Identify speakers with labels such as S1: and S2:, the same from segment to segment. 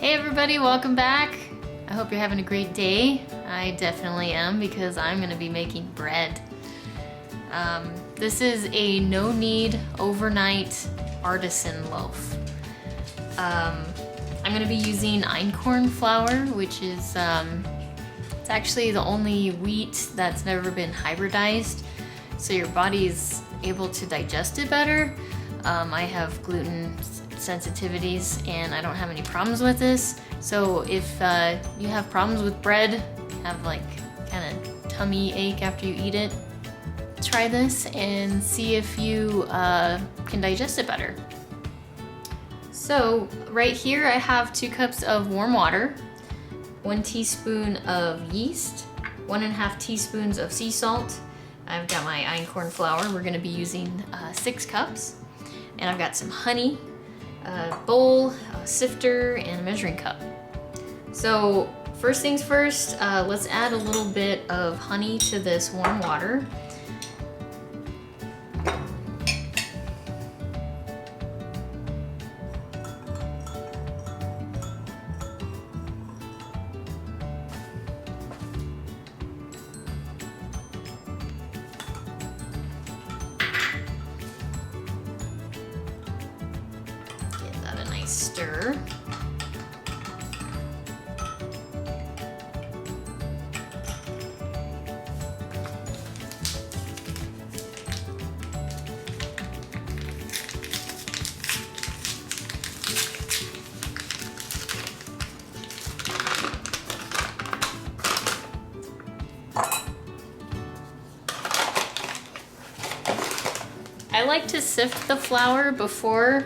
S1: Hey everybody, welcome back. I hope you're having a great day. I definitely am because I'm gonna be making bread. This is a no-knead overnight artisan loaf. I'm gonna be using Einkorn flour, which is it's actually the only wheat that's never been hybridized, so your body's able to digest it better. I have gluten sensitivities and I don't have any problems with this. So if you have problems with bread, have like kind of tummy ache after you eat it, try this and see if you can digest it better. So right here I have 2 cups of warm water, 1 teaspoon of yeast, 1.5 teaspoons of sea salt. I've got my Einkorn flour. We're gonna be using 6 cups. And I've got some honey, a bowl, a sifter, and a measuring cup. So first things first, let's add a little bit of honey to this warm water. Stir. I like to sift the flour before.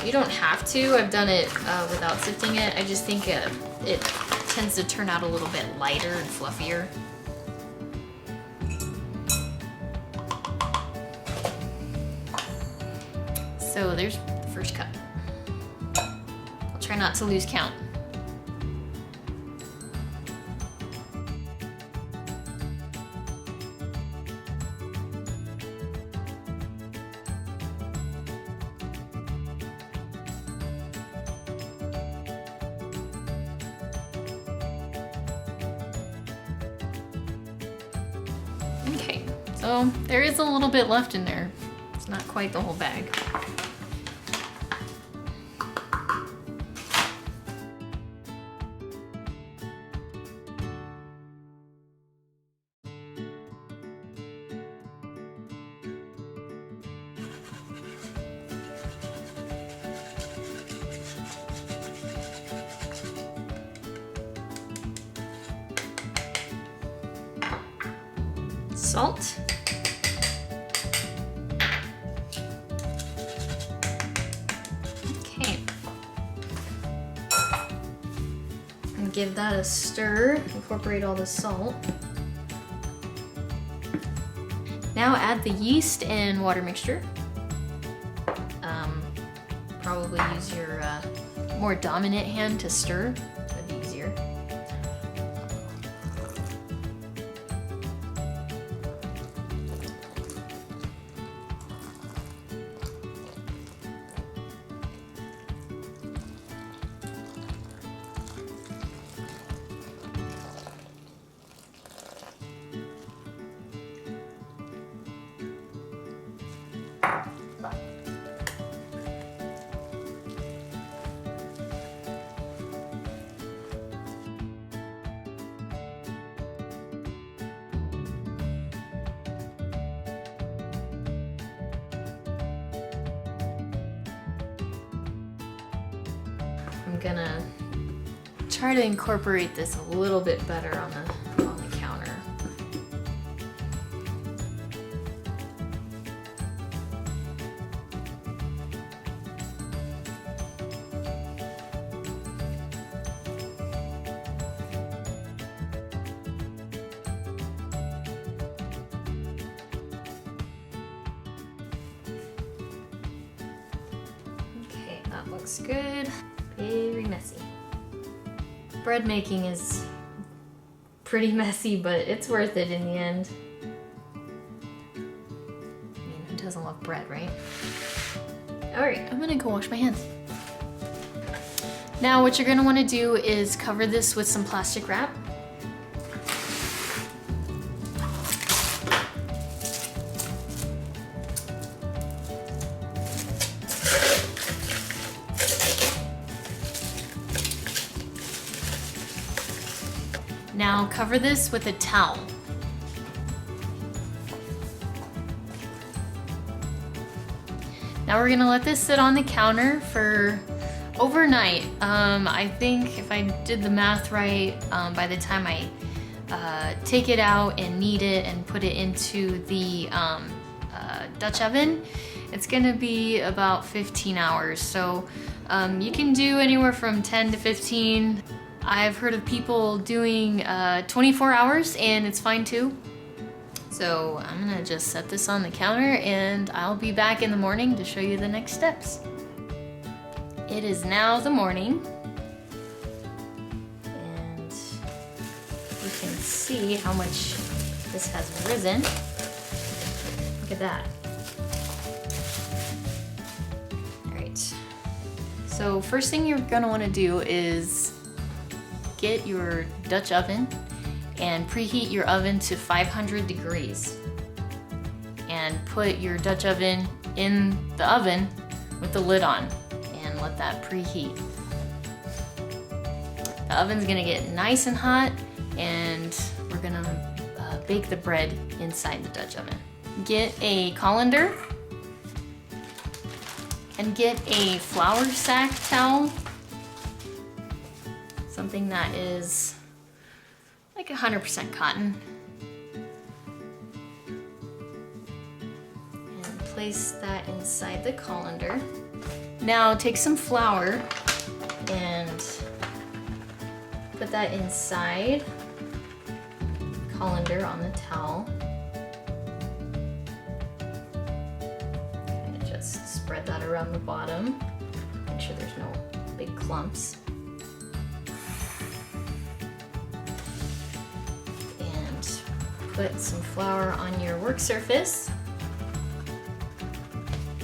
S1: You don't have to. I've done it without sifting it. I just think it tends to turn out a little bit lighter and fluffier. So there's the first cup. I'll try not to lose count. Okay, so there is a little bit left in there. It's not quite the whole bag. Salt. Okay. And give that a stir. Incorporate all the salt. Now add the yeast and water mixture. Probably use your more dominant hand to stir. That'd be easier. I'm gonna try to incorporate this a little bit better on the counter. Okay, that looks good. Very messy. Bread making is pretty messy, but it's worth it in the end. I mean, who doesn't love bread, right? All right, I'm gonna go wash my hands. Now what you're gonna wanna do is cover this with some plastic wrap. Now cover this with a towel. Now we're gonna let this sit on the counter for overnight. I think if I did the math right, by the time I take it out and knead it and put it into the Dutch oven, it's gonna be about 15 hours. So you can do anywhere from 10 to 15. I've heard of people doing 24 hours and it's fine too. So I'm gonna just set this on the counter and I'll be back in the morning to show you the next steps. It is now the morning and you can see how much this has risen. Look at that. All right, so first thing you're gonna wanna do is get your Dutch oven and preheat your oven to 500 degrees. And put your Dutch oven in the oven with the lid on and let that preheat. The oven's gonna get nice and hot and we're gonna bake the bread inside the Dutch oven. Get a colander and get a flour sack towel. Something that is like 100% cotton. And place that inside the colander. Now take some flour and put that inside the colander on the towel. And just spread that around the bottom. Make sure there's no big clumps. Put some flour on your work surface.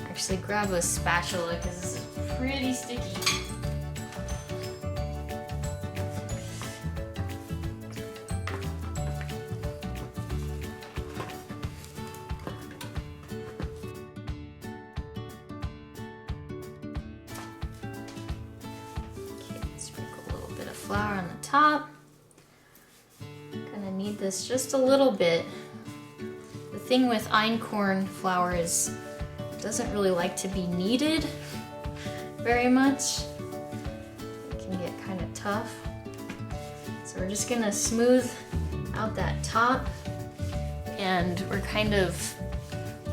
S1: Actually grab a spatula because this is pretty sticky. Okay, sprinkle a little bit of flour on the top. Knead this just a little bit. The thing with einkorn flour is it doesn't really like to be kneaded very much. It can get kind of tough. So we're just gonna smooth out that top and we're kind of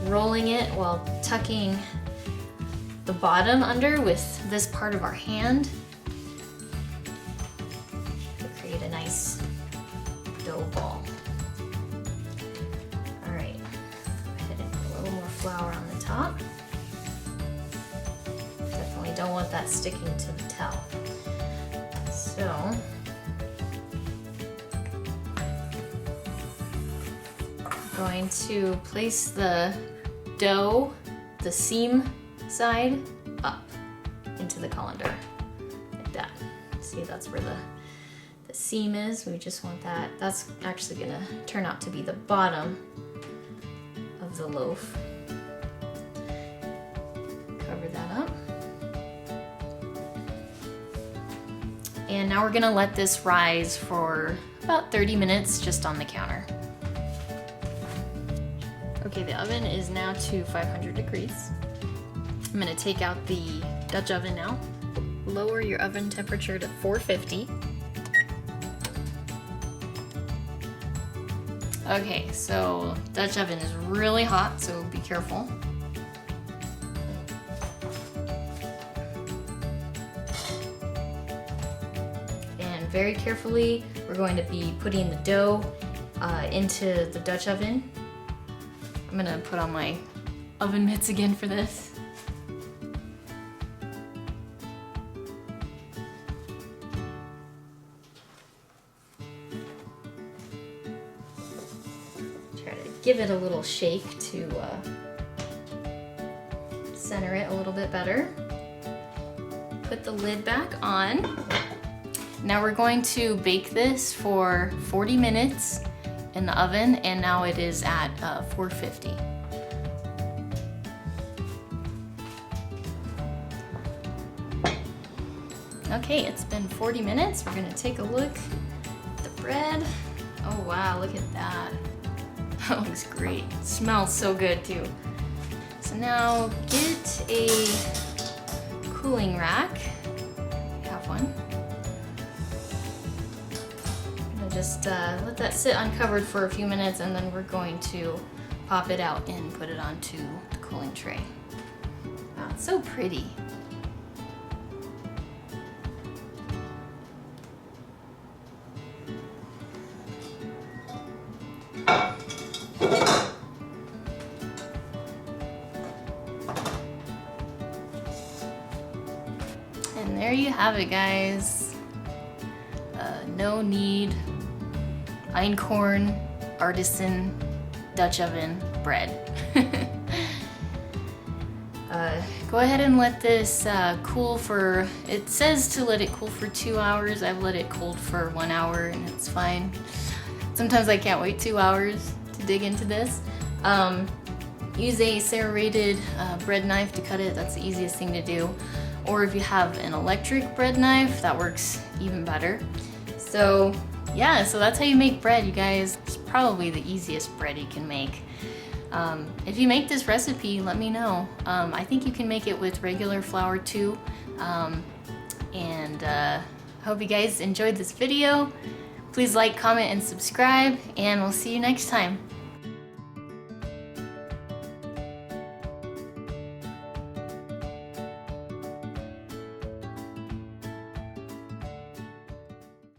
S1: rolling it while tucking the bottom under with this part of our hand to create a nice dough ball. All right, go ahead and put a little more flour on the top. Definitely don't want that sticking to the towel. So, I'm going to place the dough, the seam side, up into the colander, like that. See, that's where the seam is. We just want that. That's actually gonna turn out to be the bottom of the loaf. Cover that up. And now we're gonna let this rise for about 30 minutes just on the counter. Okay, the oven is now to 500 degrees. I'm gonna take out the Dutch oven now. Lower your oven temperature to 450. Okay, so Dutch oven is really hot, so be careful. And very carefully, we're going to be putting the dough into the Dutch oven. I'm gonna put on my oven mitts again for this. Give it a little shake to center it a little bit better. put the lid back on. Now we're going to bake this for 40 minutes in the oven, and now it is at 450. Okay, it's been 40 minutes. We're gonna take a look at the bread. Oh wow, look at that. That looks great. It smells so good too. So now get a cooling rack. I have one. I'm gonna just let that sit uncovered for a few minutes, and then we're going to pop it out and put it onto the cooling tray. Wow, it's so pretty. And there you have it, guys. No knead Einkorn artisan Dutch oven bread. Go ahead and let this cool for, it says to let it cool for 2 hours. I've let it cold for 1 hour and it's fine. Sometimes I can't wait 2 hours to dig into this. Use a serrated bread knife to cut it. That's the easiest thing to do. Or if you have an electric bread knife, that works even better. So yeah, so that's how you make bread, you guys. It's probably the easiest bread you can make. If you make this recipe, let me know. I think you can make it with regular flour too. I hope you guys enjoyed this video. Please like, comment, and subscribe, and we'll see you next time.